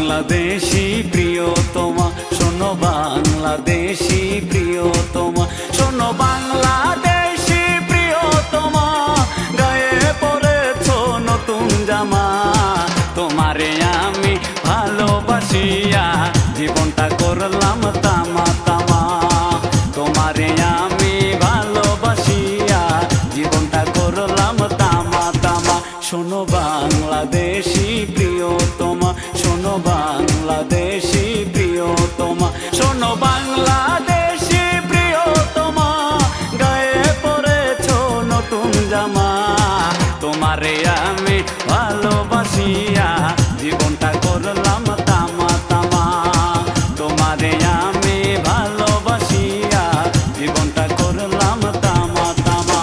বাংলাদেশি প্রিয়তমা, শোনো বাংলাদেশি প্রিয়তমা, শোনো বাংলাদেশি প্রিয়তমা, গায়ে পরেছো নতুন জামা। তোমারে আমি ভালোবাসিয়া জীবনটা করলাম তামা তামা। তোমারে আমি ভালোবাসিয়া জীবনটা করলাম তামা তামা। শোনো বাংলাদেশি প্রিয়তমা, শোনো বাংলাদেশি প্রিয়তমা, শোনো বাংলাদেশি প্রিয়তমা, গায়ে পরেছো নতুন জামা। তোমারে আমি ভালোবাসিয়া জীবনটা করলাম তামা তামা। তোমারে আমি ভালোবাসিয়া জীবনটা করলাম তামা তামা।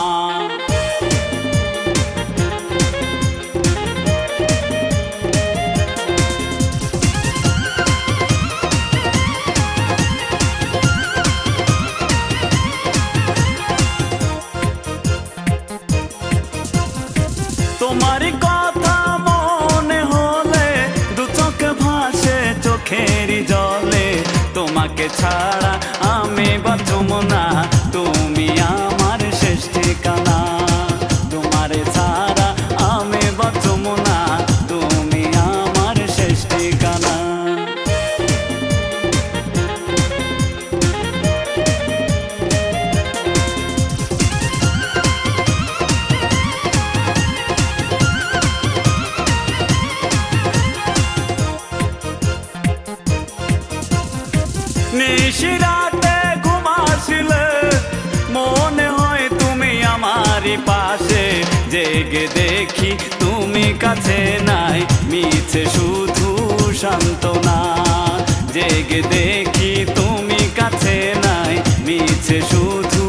তোমার কথা মনে হলে দু চোখ ভাসে চোখের জলে। তোমাকে ছাড়া আমি বাঁচব না, তুমি আমার শেষ ঠিকানা। তোমারে ছাড়া আমি বাঁচব না, তুমি আমার শেষ ঠিকানা। নিশিরাতে ঘুমাসিলে মনে হয় তুমি আমারই পাশে। জেগে দেখি তুমি কাছে নাই, মিছে শুধু সান্ত্বনা। জেগে দেখি তুমি কাছে নাই, মিছে শুধু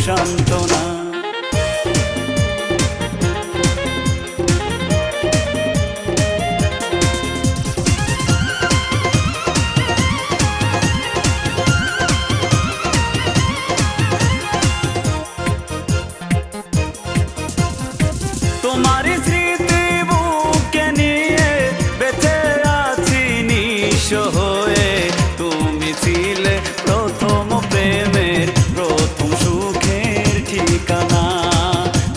সান্ত্বনা। তোমার স্মৃতি বুকে নিয়ে বেঁচে আছি নিঃস্ব হয়ে। তুমি ছিলে প্রথম প্রেমের প্রথম সুখের ঠিকানা।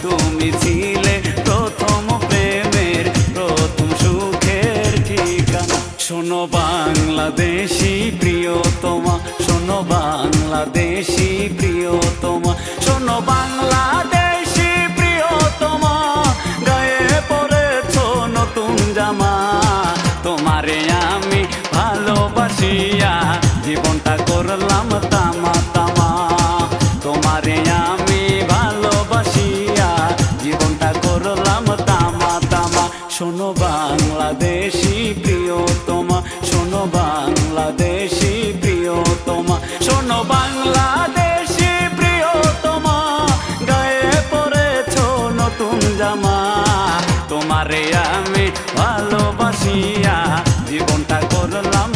তুমি ছিলে প্রথম প্রেমের প্রথম সুখের ঠিকানা। শোনো বাংলাদেশি প্রিয়তমা, শোনো বাংলাদেশি প্রিয়তমা, শোনো বাংলাদেশি প্রিয়তমা, গায়ে পরেছো নতুন জামা। তোমারে আমি ভালোবাসিয়া জীবনটা করলাম তামা তামা। তোমারে আমি ভালোবাসিয়া জীবনটা করলাম তামা তামা। শোনো বাংলাদেশি প্রিয়তমা, শোনো বাংলাদেশি প্রিয়তমা, শোনো বাংলাদেশি প্রিয়তমা, গায়ে পরেছো নতুন জামা। তোমারে আমি ভালোবাসিয়া জীবনটা করলাম।